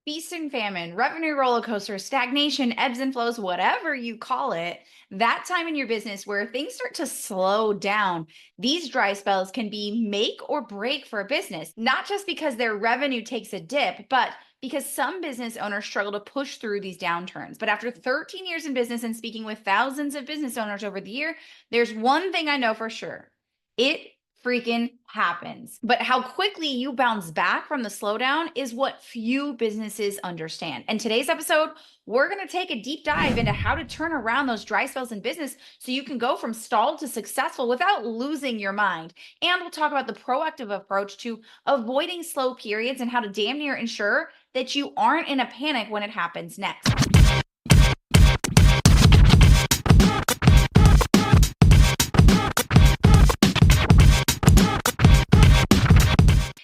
Feast and famine, revenue roller coaster, stagnation, ebbs and flows, whatever you call it, that time in your business where things start to slow down, these dry spells can be make or break for a business, not just because their revenue takes a dip, but because some business owners struggle to push through these downturns. But after 13 years in business and speaking with thousands of business owners over the year, there's one thing I know for sure. It freaking happens. But how quickly you bounce back from the slowdown is what few businesses understand. And today's episode, we're going to take a deep dive into how to turn around those dry spells in business so you can go from stalled to successful without losing your mind. And we'll talk about the proactive approach to avoiding slow periods and how to damn near ensure that you aren't in a panic when it happens next.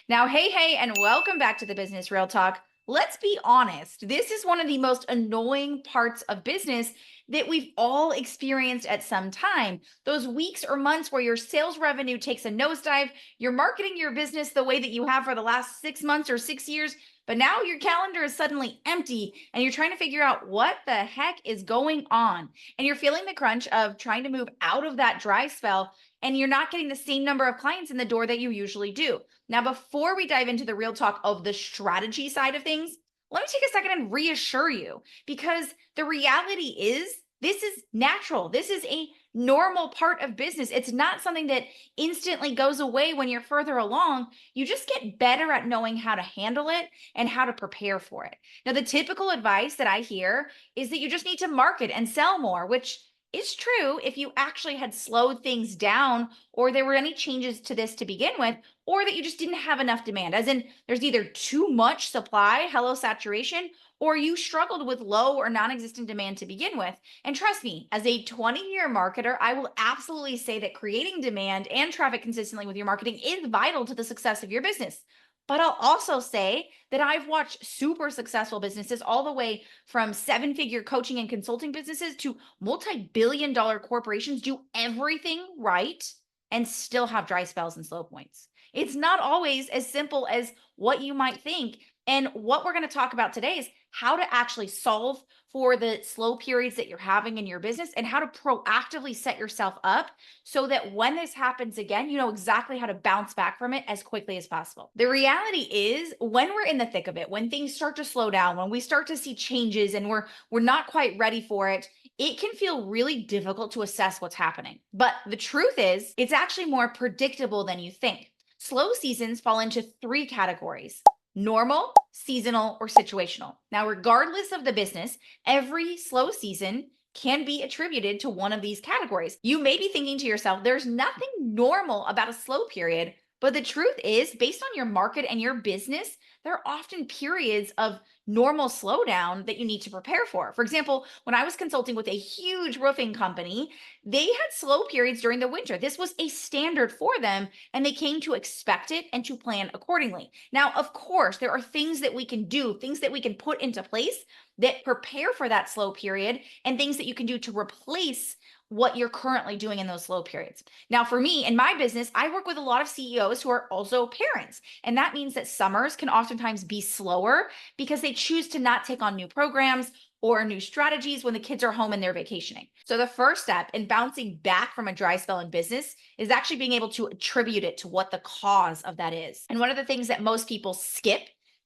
Now, hey, and welcome back to the Business Real Talk. Let's be honest, this is one of the most annoying parts of business that we've all experienced at some time. Those weeks or months where your sales revenue takes a nosedive, you're marketing your business the way that you have for the last 6 months or 6 years, but now your calendar is suddenly empty and you're trying to figure out what the heck is going on. And you're feeling the crunch of trying to move out of that dry spell, and you're not getting the same number of clients in the door that you usually do. Now, before we dive into the real talk of the strategy side of things, let me take a second and reassure you, because the reality is this is natural. This is a normal part of business. It's not something that instantly goes away when you're further along. You just get better at knowing how to handle it and how to prepare for it. Now, the typical advice that I hear is that you just need to market and sell more, which is true if you actually had slowed things down or there were any changes to this to begin with, or that you just didn't have enough demand, as in there's either too much supply, hello saturation, or you struggled with low or non-existent demand to begin with. And trust me, as a 20-year marketer, I will absolutely say that creating demand and traffic consistently with your marketing is vital to the success of your business. But I'll also say that I've watched super successful businesses all the way from seven-figure coaching and consulting businesses to multi-billion dollar corporations do everything right and still have dry spells and slow points. It's not always as simple as what you might think. And what we're going to talk about today is how to actually solve for the slow periods that you're having in your business and how to proactively set yourself up so that when this happens again, you know exactly how to bounce back from it as quickly as possible. The reality is, when we're in the thick of it, when things start to slow down, when we start to see changes and we're not quite ready for it, it can feel really difficult to assess what's happening. But the truth is, it's actually more predictable than you think. Slow seasons fall into three categories: normal, seasonal, or situational. Now, regardless of the business, every slow season can be attributed to one of these categories. You may be thinking to yourself, there's nothing normal about a slow period. But the truth is, based on your market and your business, there are often periods of normal slowdown that you need to prepare for. For example, when I was consulting with a huge roofing company, they had slow periods during the winter. This was a standard for them, and they came to expect it and to plan accordingly. Now, of course, there are things that we can do, things that we can put into place that prepare for that slow period, and things that you can do to replace what you're currently doing in those slow periods. Now, for me in my business, I work with a lot of CEOs who are also parents. And that means that summers can oftentimes be slower because they choose to not take on new programs or new strategies when the kids are home and they're vacationing. So the first step in bouncing back from a dry spell in business is actually being able to attribute it to what the cause of that is. And one of the things that most people skip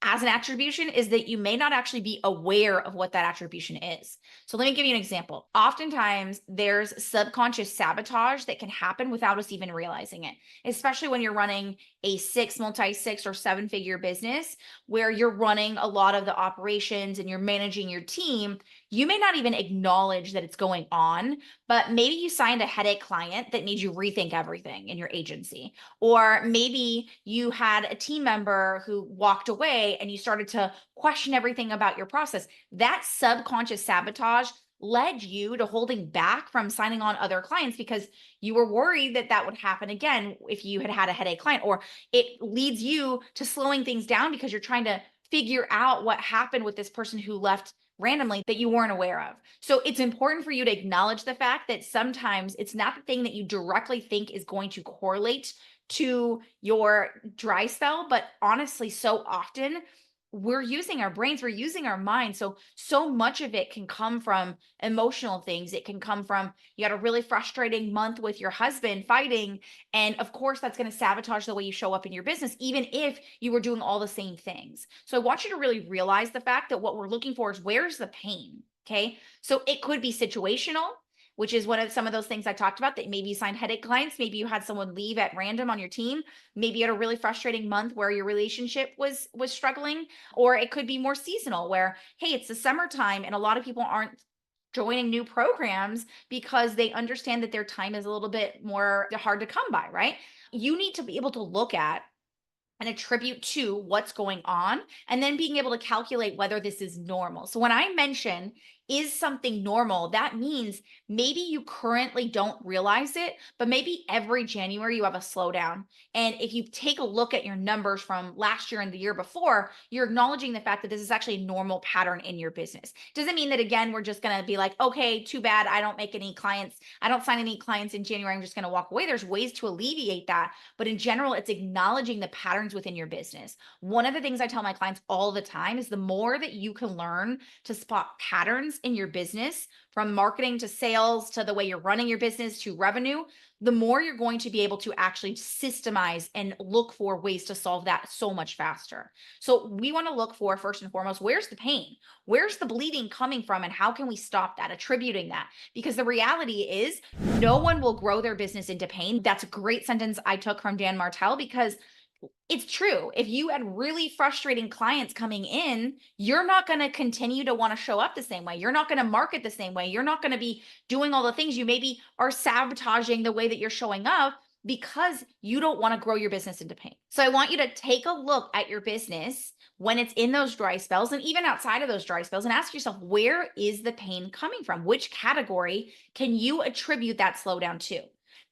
as an attribution is that you may not actually be aware of what that attribution is. So let me give you an example. Oftentimes, there's subconscious sabotage that can happen without us even realizing it, especially when you're running a multi-six or seven-figure business where you're running a lot of the operations and you're managing your team. You may not even acknowledge that it's going on, but maybe you signed a headache client that needs you rethink everything in your agency. Or maybe you had a team member who walked away and you started to question everything about your process. That subconscious sabotage led you to holding back from signing on other clients because you were worried that that would happen again if you had a headache client, or it leads you to slowing things down because you're trying to figure out what happened with this person who left randomly that you weren't aware of. So it's important for you to acknowledge the fact that sometimes it's not the thing that you directly think is going to correlate to your dry spell, but honestly, so often we're using our brains, we're using our minds. So much of it can come from emotional things. It can come from you had a really frustrating month with your husband fighting. And of course, that's going to sabotage the way you show up in your business, even if you were doing all the same things. So I want you to really realize the fact that what we're looking for is where's the pain? Okay. So it could be situational, which is one of some of those things I talked about, that maybe you signed headache clients. Maybe you had someone leave at random on your team. Maybe you had a really frustrating month where your relationship was struggling, or it could be more seasonal where, hey, it's the summertime and a lot of people aren't joining new programs because they understand that their time is a little bit more hard to come by, right? You need to be able to look at and attribute to what's going on, and then being able to calculate whether this is normal. So when I mention is something normal, that means maybe you currently don't realize it, but maybe every January you have a slowdown. And if you take a look at your numbers from last year and the year before, you're acknowledging the fact that this is actually a normal pattern in your business. Doesn't mean that, again, we're just going to be like, okay, too bad, I don't make any clients, I don't sign any clients in January, I'm just going to walk away. There's ways to alleviate that, but in general, it's acknowledging the patterns within your business. One of the things I tell my clients all the time is the more that you can learn to spot patterns in your business, from marketing to sales to the way you're running your business to revenue, the more you're going to be able to actually systemize and look for ways to solve that so much faster. So we want to look for, first and foremost, where's the pain? Where's the bleeding coming from? And how can we stop that, attributing that? Because the reality is no one will grow their business into pain. That's a great sentence I took from Dan Martell, because it's true. If you had really frustrating clients coming in, you're not going to continue to want to show up the same way. You're not going to market the same way. You're not going to be doing all the things. You maybe are sabotaging the way that you're showing up because you don't want to grow your business into pain. So I want you to take a look at your business when it's in those dry spells, and even outside of those dry spells, and ask yourself, where is the pain coming from? Which category can you attribute that slowdown to?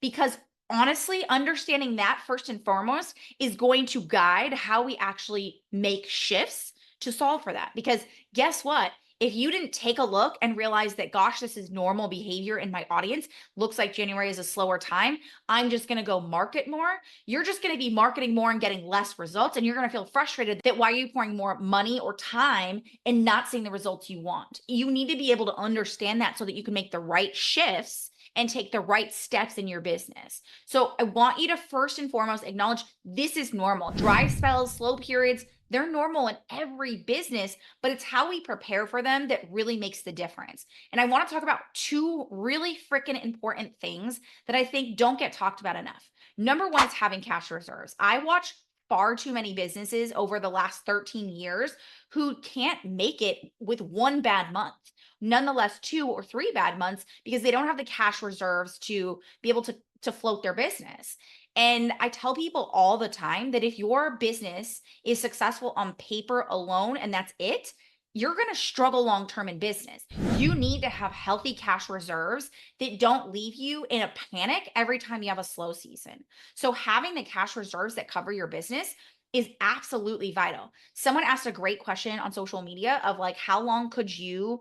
Because honestly, understanding that first and foremost is going to guide how we actually make shifts to solve for that. Because guess what? If you didn't take a look and realize that, gosh, this is normal behavior in my audience, looks like January is a slower time, I'm just going to go market more. You're just going to be marketing more and getting less results. And you're going to feel frustrated that why are you pouring more money or time and not seeing the results you want? You need to be able to understand that so that you can make the right shifts and take the right steps in your business. So I want you to first and foremost acknowledge this is normal. Dry spells, slow periods, they're normal in every business, but it's how we prepare for them that really makes the difference. And I want to talk about two really freaking important things that I think don't get talked about enough. Number one is having cash reserves. I watch far too many businesses over the last 13 years who can't make it with one bad month, nonetheless 2 or 3 bad months, because they don't have the cash reserves to be able to float their business. And I tell people all the time that if your business is successful on paper alone and that's it, you're going to struggle long term in business. You need to have healthy cash reserves that don't leave you in a panic every time you have a slow season. So having the cash reserves that cover your business is absolutely vital. Someone asked a great question on social media of like, how long could your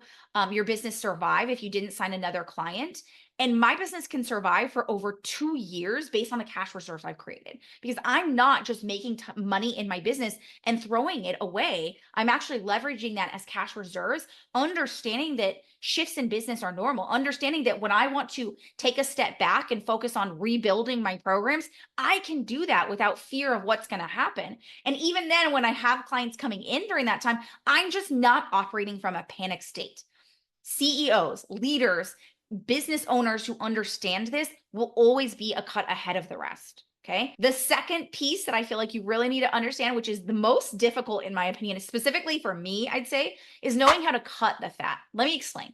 business survive if you didn't sign another client? And my business can survive for over 2 years based on the cash reserves I've created, because I'm not just making money in my business and throwing it away. I'm actually leveraging that as cash reserves, understanding that shifts in business are normal, understanding that when I want to take a step back and focus on rebuilding my programs, I can do that without fear of what's going to happen. And even then, when I have clients coming in during that time, I'm just not operating from a panic state. CEOs, leaders, business owners who understand this will always be a cut ahead of the rest. Okay. The second piece that I feel like you really need to understand, which is the most difficult in my opinion, specifically for me, I'd say, is knowing how to cut the fat. Let me explain.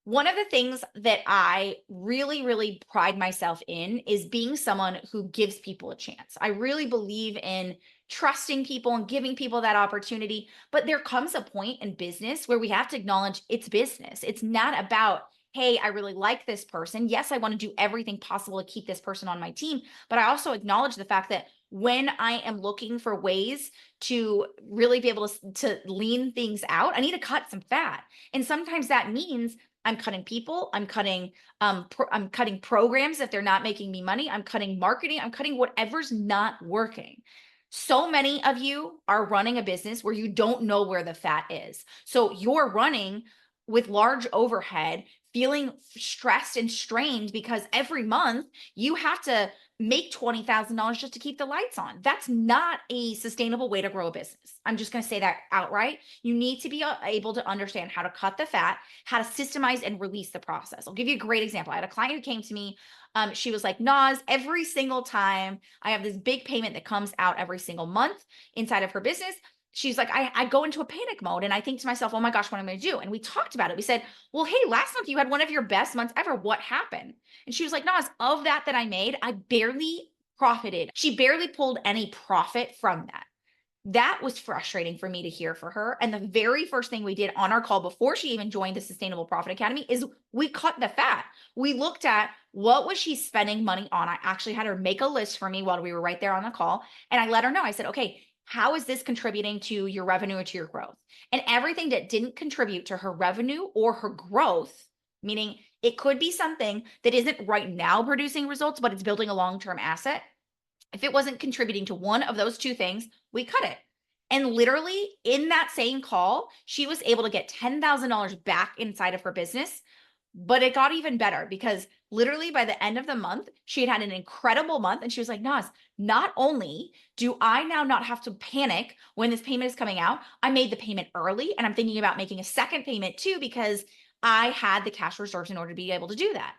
One of the things that I really, really pride myself in is being someone who gives people a chance. I really believe in trusting people and giving people that opportunity. But there comes a point in business where we have to acknowledge it's business. It's not about, hey, I really like this person. Yes, I want to do everything possible to keep this person on my team. But I also acknowledge the fact that when I am looking for ways to really be able to lean things out, I need to cut some fat. And sometimes that means I'm cutting people, I'm cutting I'm cutting programs if they're not making me money, I'm cutting marketing, I'm cutting whatever's not working. So many of you are running a business where you don't know where the fat is. So you're running with large overhead, feeling stressed and strained because every month you have to make $20,000 just to keep the lights on. That's not a sustainable way to grow a business. I'm just going to say that outright. You need to be able to understand how to cut the fat, how to systemize and release the process. I'll give you a great example. I had a client who came to me. She was like, Nas, every single time I have this big payment that comes out every single month inside of her business. She's like, I go into a panic mode and I think to myself, oh my gosh, what am I going to do? And we talked about it. We said, well, hey, last month you had one of your best months ever. What happened? And she was like, Nas, of that I made, I barely profited. She barely pulled any profit from that. That was frustrating for me to hear for her. And the very first thing we did on our call before she even joined the Sustainable Profit Academy is we cut the fat. We looked at what was she spending money on. I actually had her make a list for me while we were right there on the call. And I let her know, I said, okay, how is this contributing to your revenue or to your growth? And everything that didn't contribute to her revenue or her growth, meaning it could be something that isn't right now producing results, but it's building a long-term asset. If it wasn't contributing to one of those two things, we cut it. And literally in that same call, she was able to get $10,000 back inside of her business. But it got even better because literally by the end of the month, she had an incredible month. And she was like, Nas, not only do I now not have to panic when this payment is coming out, I made the payment early and I'm thinking about making a second payment too because I had the cash reserves in order to be able to do that.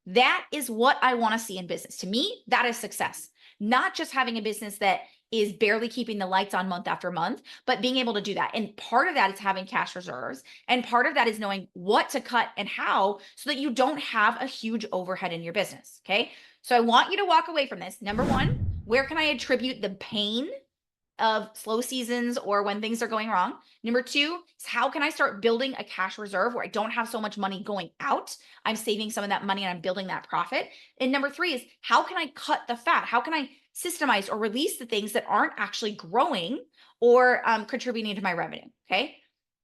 That is what I want to see in business. To me, that is success. Not just having a business that is barely keeping the lights on month after month, but being able to do that. And part of that is having cash reserves. And part of that is knowing what to cut and how so that you don't have a huge overhead in your business. Okay. So I want you to walk away from this. Number one, where can I attribute the pain of slow seasons or when things are going wrong? Number two is how can I start building a cash reserve where I don't have so much money going out? I'm saving some of that money and I'm building that profit. And number three is how can I cut the fat? How can I systemize or release the things that aren't actually growing or contributing to my revenue? Okay.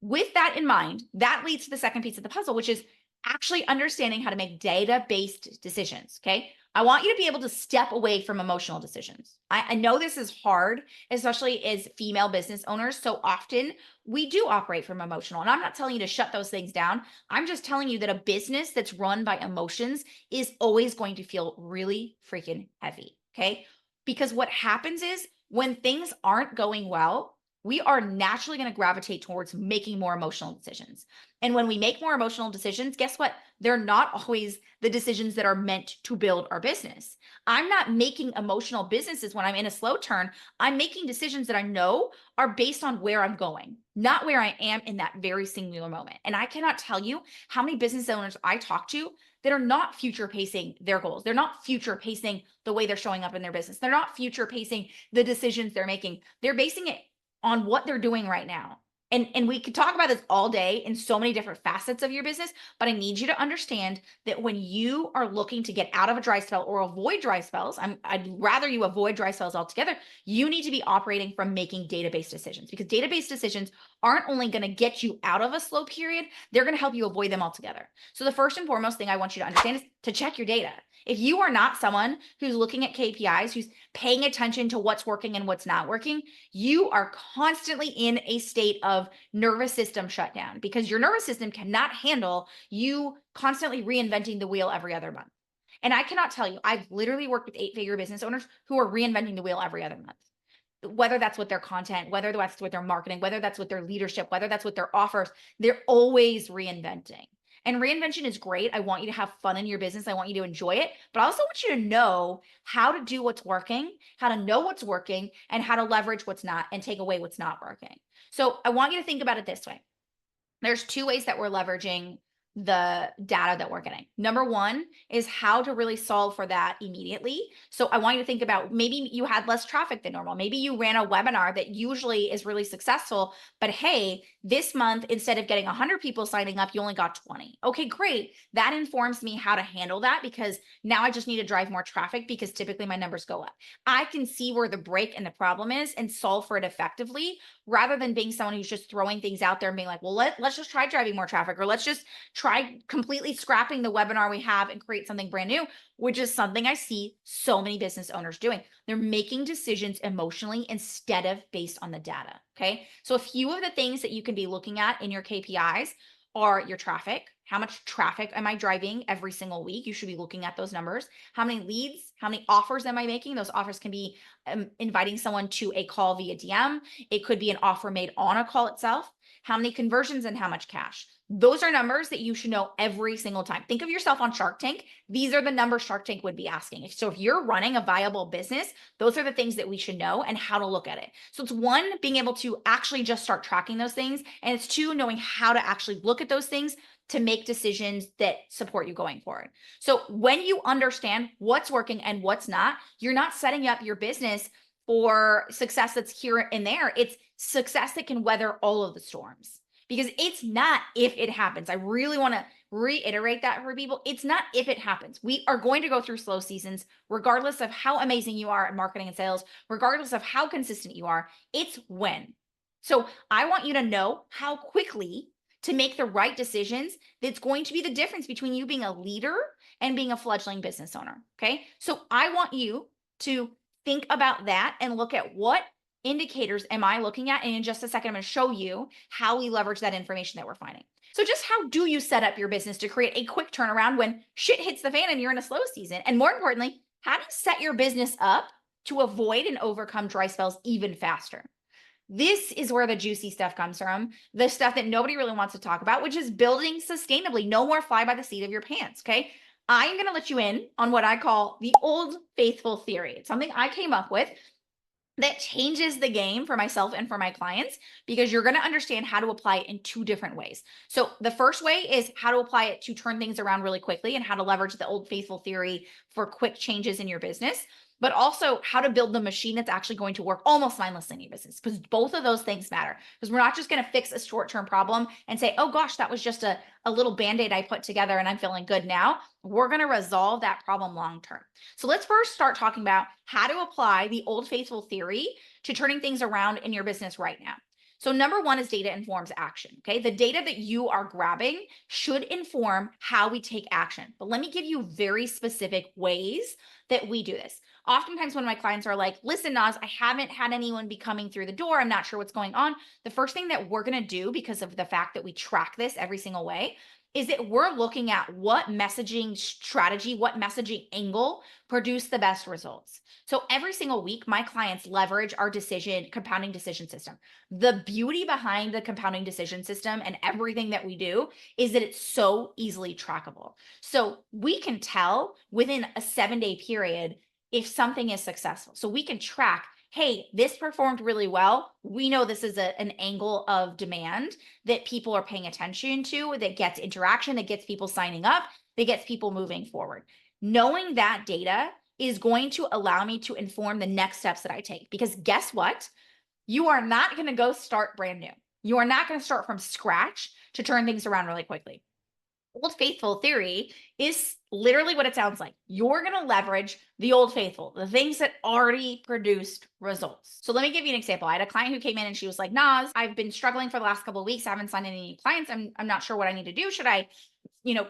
With that in mind, that leads to the second piece of the puzzle, which is actually understanding how to make data-based decisions. Okay. I want you to be able to step away from emotional decisions. I know this is hard, especially as female business owners. So often we do operate from emotional. And I'm not telling you to shut those things down. I'm just telling you that a business that's run by emotions is always going to feel really freaking heavy. Okay. Because what happens is when things aren't going well, we are naturally going to gravitate towards making more emotional decisions. And when we make more emotional decisions, guess what? They're not always the decisions that are meant to build our business. I'm not making emotional businesses when I'm in a slow turn. I'm making decisions that I know are based on where I'm going, not where I am in that very singular moment. And I cannot tell you how many business owners I talk to that are not future pacing their goals. They're not future pacing the way they're showing up in their business. They're not future pacing the decisions they're making. They're basing it on what they're doing right now. And we could talk about this all day in so many different facets of your business, but I need you to understand that when you are looking to get out of a dry spell or avoid dry spells, I'd rather you avoid dry spells altogether. You need to be operating from making data-based decisions because data-based decisions aren't only going to get you out of a slow period, they're going to help you avoid them altogether. So the first and foremost thing I want you to understand is to check your data. If you are not someone who's looking at KPIs, who's paying attention to what's working and what's not working, you are constantly in a state of nervous system shutdown because your nervous system cannot handle you constantly reinventing the wheel every other month. And I cannot tell you, I've literally worked with 8-figure business owners who are reinventing the wheel every other month. Whether that's with their content, whether that's with their marketing, whether that's with their leadership, whether that's with their offers, they're always reinventing. And reinvention is great. I want you to have fun in your business. I want you to enjoy it, but I also want you to know how to do what's working, how to know what's working, and how to leverage what's not and take away what's not working. So I want you to think about it this way. There's two ways that we're leveraging the data that we're getting. Number one is how to really solve for that immediately. So I want you to think about maybe you had less traffic than normal. Maybe you ran a webinar that usually is really successful, but hey, this month, instead of getting 100 people signing up, you only got 20. Okay, great. That informs me how to handle that because now I just need to drive more traffic because typically my numbers go up. I can see where the break and the problem is and solve for it effectively rather than being someone who's just throwing things out there and being like, well, let's just try driving more traffic or let's just try try completely scrapping the webinar we have and create something brand new, which is something I see so many business owners doing. They're making decisions emotionally instead of based on the data. Okay. So a few of the things that you can be looking at in your KPIs are your traffic. How much traffic am I driving every single week? You should be looking at those numbers. How many leads, how many offers am I making? Those offers can be inviting someone to a call via DM. It could be an offer made on a call itself. How many conversions and how much cash? Those are numbers that you should know every single time. Think of yourself on Shark Tank. These are the numbers Shark Tank would be asking. So if you're running a viable business, those are the things that we should know and how to look at it. So it's one, being able to actually just start tracking those things. And it's two, knowing how to actually look at those things to make decisions that support you going forward. So when you understand what's working and what's not, you're not setting up your business for success that's here and there. It's success that can weather all of the storms, because it's not if it happens. I really want to reiterate that for people. It's not if it happens. We are going to go through slow seasons, regardless of how amazing you are at marketing and sales, regardless of how consistent you are. It's when. So I want you to know how quickly to make the right decisions that's going to be the difference between you being a leader and being a fledgling business owner. Okay. So I want you to think about that and look at what indicators am I looking at? And in just a second, I'm going to show you how we leverage that information that we're finding. So just how do you set up your business to create a quick turnaround when shit hits the fan and you're in a slow season? And more importantly, how do you set your business up to avoid and overcome dry spells even faster? This is where the juicy stuff comes from, the stuff that nobody really wants to talk about, which is building sustainably. No more fly by the seat of your pants, okay? I'm going to let you in on what I call the old faithful theory. It's something I came up with that changes the game for myself and for my clients, because you're going to understand how to apply it in two different ways. So the first way is how to apply it to turn things around really quickly and how to leverage the old faithful theory for quick changes in your business, but also how to build the machine that's actually going to work almost mindlessly in your business, because both of those things matter. Because we're not just going to fix a short-term problem and say, oh gosh, that was just a little Band-Aid I put together and I'm feeling good now. We're going to resolve that problem long-term. So let's first start talking about how to apply the old faithful theory to turning things around in your business right now. So number one is data informs action. Okay. The data that you are grabbing should inform how we take action. But let me give you very specific ways that we do this. Oftentimes when my clients are like, listen, Nas, I haven't had anyone be coming through the door. I'm not sure what's going on. The first thing that we're going to do, because of the fact that we track this every single way, is that we're looking at what messaging strategy, what messaging angle produced the best results. So every single week, my clients leverage our compounding decision system. The beauty behind the compounding decision system and everything that we do is that it's so easily trackable. So we can tell within a 7-day period if something is successful. So we can track, hey, this performed really well. We know this is an angle of demand that people are paying attention to, that gets interaction, that gets people signing up, that gets people moving forward. Knowing that data is going to allow me to inform the next steps that I take. Because guess what? You are not going to go start brand new. You are not going to start from scratch to turn things around really quickly. Old faithful theory is literally what it sounds like. You're going to leverage the old faithful, the things that already produced results. So let me give you an example. I had a client who came in and she was like, Nas, I've been struggling for the last couple of weeks. I haven't signed any new clients. I'm not sure what I need to do. Should I,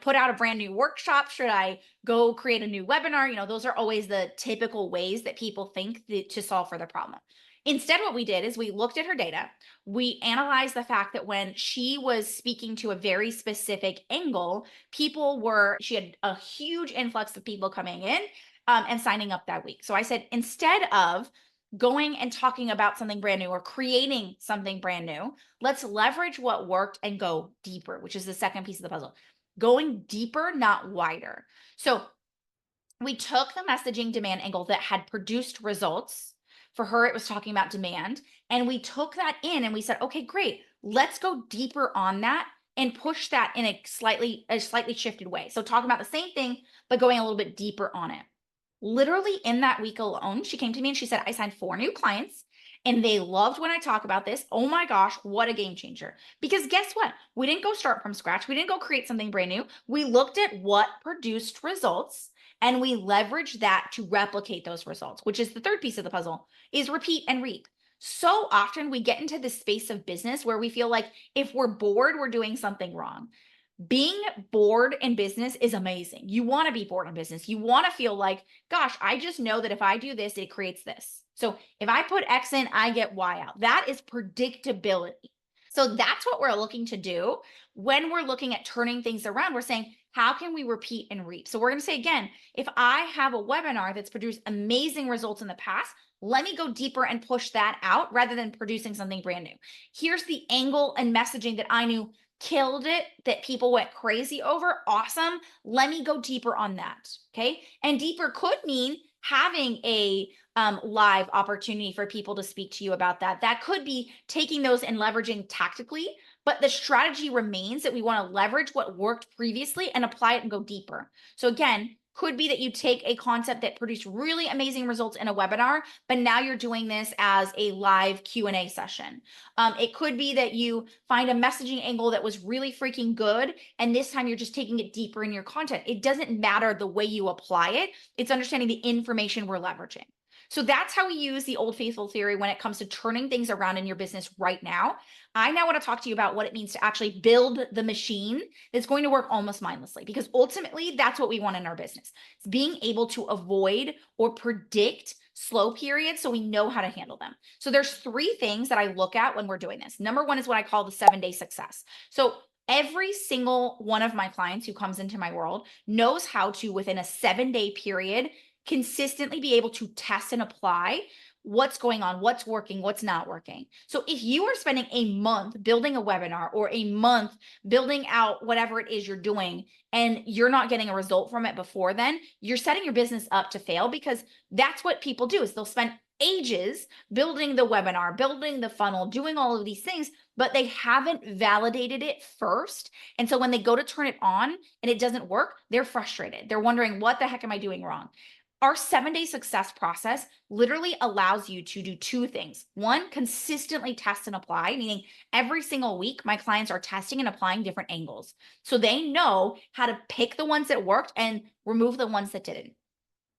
put out a brand new workshop? Should I go create a new webinar? Those are always the typical ways that people think to solve for the problem. Instead, what we did is we looked at her data. We analyzed the fact that when she was speaking to a very specific angle, she had a huge influx of people coming in and signing up that week. So I said, instead of going and talking about something brand new or creating something brand new, let's leverage what worked and go deeper, which is the second piece of the puzzle. Going deeper, not wider. So we took the messaging demand angle that had produced results. For her, it was talking about demand. And we took that in and we said, okay, great. Let's go deeper on that and push that in a slightly shifted way. So talking about the same thing, but going a little bit deeper on it. Literally in that week alone, she came to me and she said, I signed 4 new clients and they loved when I talk about this. Oh my gosh, what a game changer. Because guess what? We didn't go start from scratch. We didn't go create something brand new. We looked at what produced results and we leveraged that to replicate those results, which is the third piece of the puzzle, is repeat and reap. So often we get into this space of business where we feel like if we're bored, we're doing something wrong. Being bored in business is amazing. You want to be bored in business. You want to feel like, gosh, I just know that if I do this, it creates this. So if I put X in, I get Y out. That is predictability. So that's what we're looking to do when we're looking at turning things around. We're saying, how can we repeat and reap? So we're going to say again, if I have a webinar that's produced amazing results in the past, let me go deeper and push that out rather than producing something brand new. Here's the angle and messaging that I knew killed it, that people went crazy over. Awesome. Let me go deeper on that. Okay. And deeper could mean having a live opportunity for people to speak to you about that. That could be taking those and leveraging tactically, but the strategy remains that we want to leverage what worked previously and apply it and go deeper. So again, could be that you take a concept that produced really amazing results in a webinar, but now you're doing this as a live Q&A session. It could be that you find a messaging angle that was really freaking good, and this time you're just taking it deeper in your content. It doesn't matter the way you apply it. It's understanding the information we're leveraging. So that's how we use the Old Faithful theory when it comes to turning things around in your business right now. I now want to talk to you about what it means to actually build the machine that's going to work almost mindlessly, because ultimately that's what we want in our business. It's being able to avoid or predict slow periods so we know how to handle them. So there's three things that I look at when we're doing this. Number one is what I call the 7-day success. So every single one of my clients who comes into my world knows how to, within a 7-day period, consistently be able to test and apply what's going on, what's working, what's not working. So if you are spending a month building a webinar or a month building out whatever it is you're doing, and you're not getting a result from it before then, you're setting your business up to fail, because that's what people do, is they'll spend ages building the webinar, building the funnel, doing all of these things, but they haven't validated it first. And so when they go to turn it on and it doesn't work, they're frustrated. They're wondering, what the heck am I doing wrong? Our 7-day success process literally allows you to do two things. One, consistently test and apply, meaning every single week, my clients are testing and applying different angles. So they know how to pick the ones that worked and remove the ones that didn't.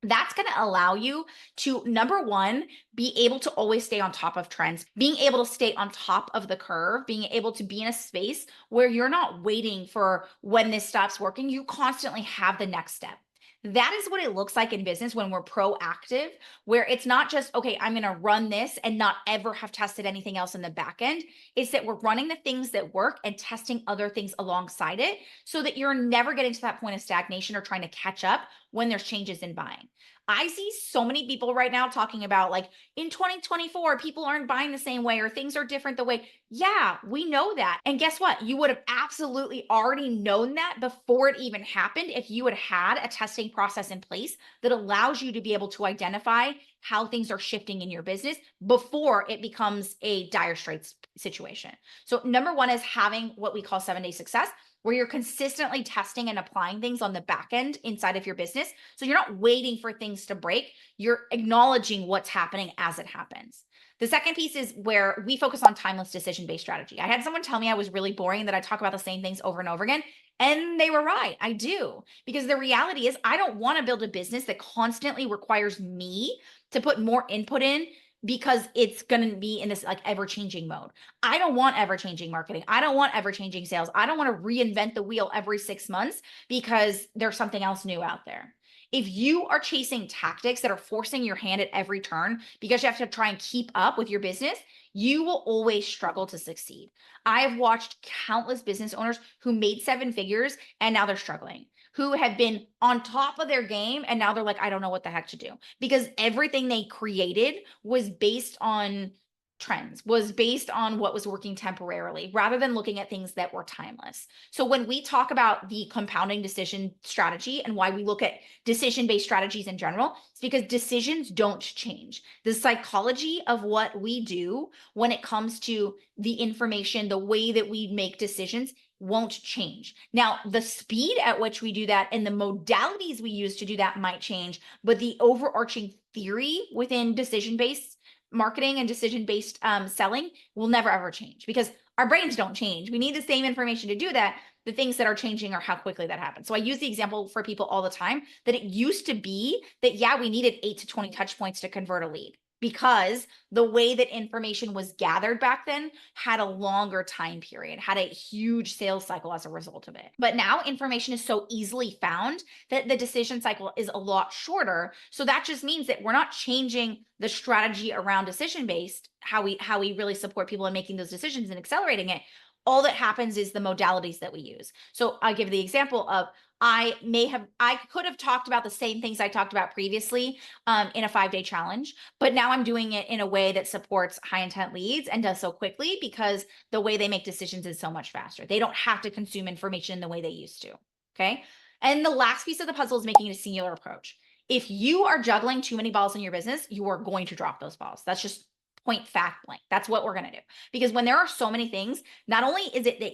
That's going to allow you to, number one, be able to always stay on top of trends, being able to stay on top of the curve, being able to be in a space where you're not waiting for when this stops working. You constantly have the next step. That is what it looks like in business when we're proactive, where it's not just, okay, I'm going to run this and not ever have tested anything else in the back end. It's that we're running the things that work and testing other things alongside it, so that you're never getting to that point of stagnation or trying to catch up when there's changes in buying. I see so many people right now talking about, like, in 2024, people aren't buying the same way or things are different the way. Yeah, we know that. And guess what? You would have absolutely already known that before it even happened if you had a testing process in place that allows you to be able to identify how things are shifting in your business before it becomes a dire straits situation. So number one is having what we call 7-day success, where you're consistently testing and applying things on the back end inside of your business. So you're not waiting for things to break. You're acknowledging what's happening as it happens. The second piece is where we focus on timeless decision-based strategy. I had someone tell me I was really boring, that I talk about the same things over and over again. And they were right. I do. Because the reality is, I don't want to build a business that constantly requires me to put more input in, because it's going to be in this like ever-changing mode. I don't want ever-changing marketing. I don't want ever-changing sales. I don't want to reinvent the wheel every 6 months because there's something else new out there. If you are chasing tactics that are forcing your hand at every turn because you have to try and keep up with your business, you will always struggle to succeed. I have watched countless business owners who made 7 figures and now they're struggling, who have been on top of their game and now they're like, I don't know what the heck to do, because everything they created was based on trends, was based on what was working temporarily rather than looking at things that were timeless. So when we talk about the compounding decision strategy and why we look at decision-based strategies in general, it's because decisions don't change. The psychology of what we do when it comes to the information, the way that we make decisions, won't change. Now, the speed at which we do that and the modalities we use to do that might change, but the overarching theory within decision-based marketing and decision-based selling will never ever change, because our brains don't change. We need the same information to do that. The things that are changing are how quickly that happens. So I use the example for people all the time that it used to be that, yeah, we needed 8 to 20 touch points to convert a lead. because the way that information was gathered back then had a longer time period, had a huge sales cycle as a result of it. But now information is so easily found that the decision cycle is a lot shorter. So that just means that we're not changing the strategy around decision based, how we really support people in making those decisions and accelerating it. All that happens is the modalities that we use. So I give the example of I could have talked about the same things I talked about previously in a 5-day challenge, but now I'm doing it in a way that supports high intent leads and does so quickly because the way they make decisions is so much faster. They don't have to consume information the way they used to. Okay. And the last piece of the puzzle is making a singular approach. If you are juggling too many balls in your business, you are going to drop those balls. That's just point fact blank. That's what we're going to do. Because when there are so many things, not only is it that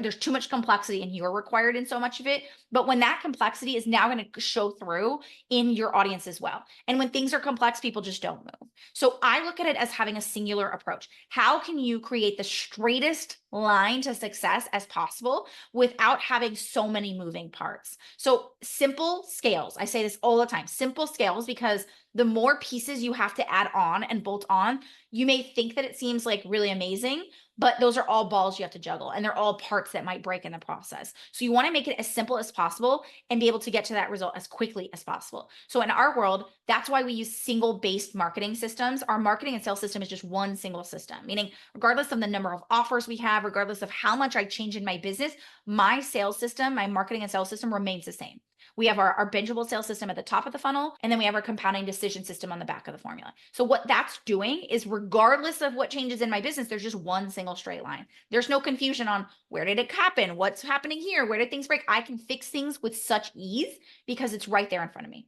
there's too much complexity and you're required in so much of it, but when that complexity is now going to show through in your audience as well. And when things are complex, people just don't move. So I look at it as having a singular approach. How can you create the straightest line to success as possible without having so many moving parts? So simple scales. I say this all the time, simple scales, because the more pieces you have to add on and bolt on, you may think that it seems like really amazing, but those are all balls you have to juggle and they're all parts that might break in the process. So you want to make it as simple as possible and be able to get to that result as quickly as possible. So in our world, that's why we use single-based marketing systems. Our marketing and sales system is just one single system, meaning regardless of the number of offers we have, regardless of how much I change in my business, my sales system, my marketing and sales system remains the same. We have our bingeable sales system at the top of the funnel, and then we have our compounding decision system on the back of the formula. So what that's doing is regardless of what changes in my business, there's just one single straight line. There's no confusion on where did it happen? What's happening here? Where did things break? I can fix things with such ease because it's right there in front of me.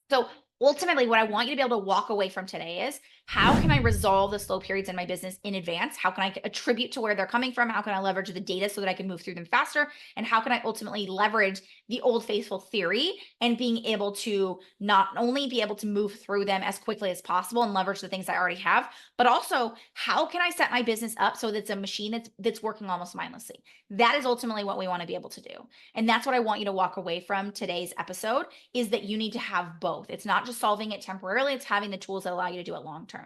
So ultimately, what I want you to be able to walk away from today is how can I resolve the slow periods in my business in advance? How can I attribute to where they're coming from? How can I leverage the data so that I can move through them faster? And how can I ultimately leverage the old faithful theory and being able to not only be able to move through them as quickly as possible and leverage the things I already have, but also how can I set my business up so that it's a machine that's working almost mindlessly? That is ultimately what we want to be able to do. And that's what I want you to walk away from today's episode, is that you need to have both. It's not just solving it temporarily, it's having the tools that allow you to do it long term.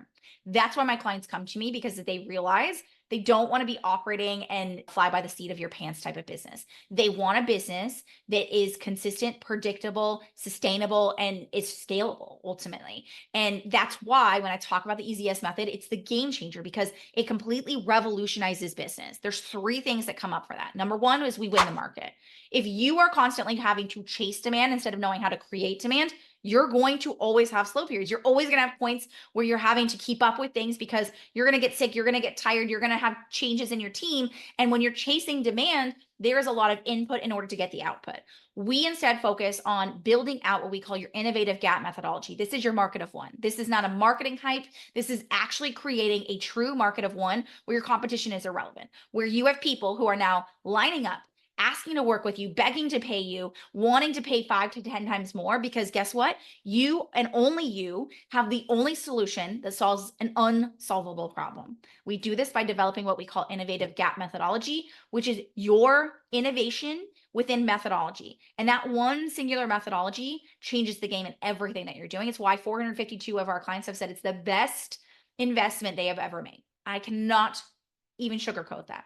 That's why my clients come to me, because they realize they don't want to be operating and fly by the seat of your pants type of business. They want a business that is consistent, predictable, sustainable, and is scalable ultimately. And that's why when I talk about the EZS method, it's the game changer because it completely revolutionizes business. There's 3 things that come up for that. Number 1 is we win the market. If you are constantly having to chase demand instead of knowing how to create demand, you're going to always have slow periods. You're always going to have points where you're having to keep up with things because you're going to get sick, you're going to get tired, you're going to have changes in your team. And when you're chasing demand, there is a lot of input in order to get the output. We instead focus on building out what we call your innovative gap methodology. This is your market of one. This is not a marketing hype. This is actually creating a true market of one where your competition is irrelevant, where you have people who are now lining up, asking to work with you, begging to pay you, wanting to pay 5 to 10 times more, because guess what? You and only you have the only solution that solves an unsolvable problem. We do this by developing what we call innovative gap methodology, which is your innovation within methodology. And that one singular methodology changes the game in everything that you're doing. It's why 452 of our clients have said it's the best investment they have ever made. I cannot even sugarcoat that.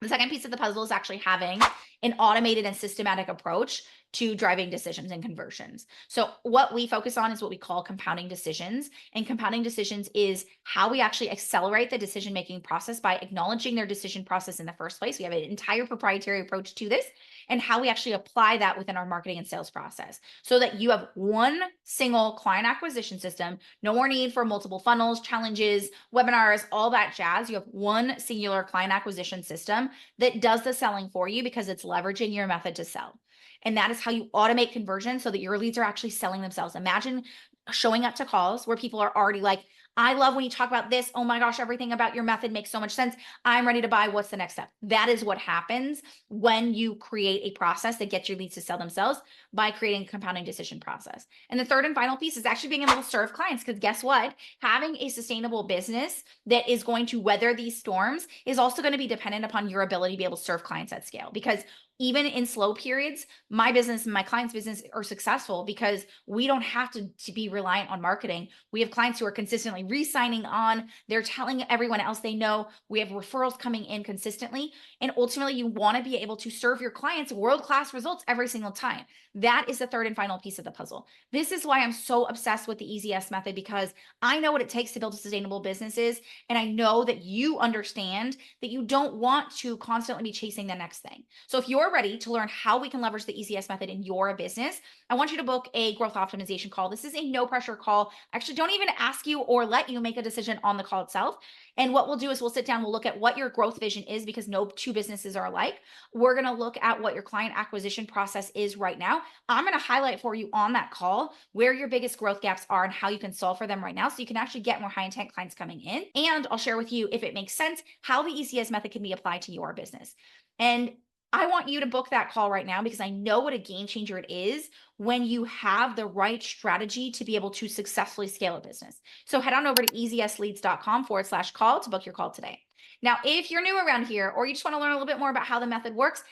The second piece of the puzzle is actually having an automated and systematic approach to driving decisions and conversions. So what we focus on is what we call compounding decisions. And compounding decisions is how we actually accelerate the decision-making process by acknowledging their decision process in the first place. We have an entire proprietary approach to this, and how we actually apply that within our marketing and sales process so that you have one single client acquisition system, no more need for multiple funnels, challenges, webinars, all that jazz. You have one singular client acquisition system that does the selling for you because it's leveraging your method to sell. And that is how you automate conversion so that your leads are actually selling themselves. Imagine showing up to calls where people are already like, I love when you talk about this. Oh my gosh, everything about your method makes so much sense. I'm ready to buy. What's the next step? That is what happens when you create a process that gets your leads to sell themselves by creating a compounding decision process. And the third and final piece is actually being able to serve clients, because guess what? Having a sustainable business that is going to weather these storms is also going to be dependent upon your ability to be able to serve clients at scale, because even in slow periods, my business and my clients' business are successful because we don't have to be reliant on marketing. We have clients who are consistently re-signing on. They're telling everyone else they know. We have referrals coming in consistently. And ultimately, you want to be able to serve your clients world-class results every single time. That is the third and final piece of the puzzle. This is why I'm so obsessed with the Easy Yes method, because I know what it takes to build sustainable businesses. And I know that you understand that you don't want to constantly be chasing the next thing. So if you're ready to learn how we can leverage the ECS method in your business, I want you to book a growth optimization call. This is a no pressure call. I actually don't even ask you or let you make a decision on the call itself. And what we'll do is we'll sit down, we'll look at what your growth vision is, because no two businesses are alike. We're going to look at what your client acquisition process is right now. I'm going to highlight for you on that call where your biggest growth gaps are and how you can solve for them right now, so you can actually get more high intent clients coming in. And I'll share with you, if it makes sense, how the ECS method can be applied to your business. And I want you to book that call right now, because I know what a game changer it is when you have the right strategy to be able to successfully scale a business. So head on over to easyesleads.com/call to book your call today. Now, if you're new around here or you just want to learn a little bit more about how the method works,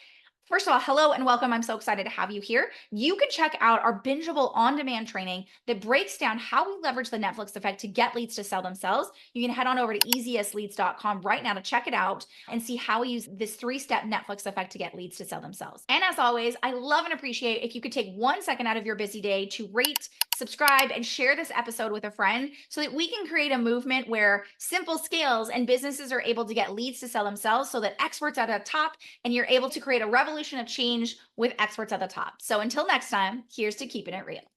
first of all, hello and welcome. I'm so excited to have you here. You can check out our bingeable on-demand training that breaks down how we leverage the Netflix effect to get leads to sell themselves. You can head on over to easyesleads.com right now to check it out and see how we use this three-step Netflix effect to get leads to sell themselves. And as always, I love and appreciate if you could take 1 second out of your busy day to rate, subscribe, and share this episode with a friend, so that we can create a movement where simple scales and businesses are able to get leads to sell themselves, so that experts at the top, and you're able to create a revolution of change with experts at the top. So until next time, here's to keeping it real.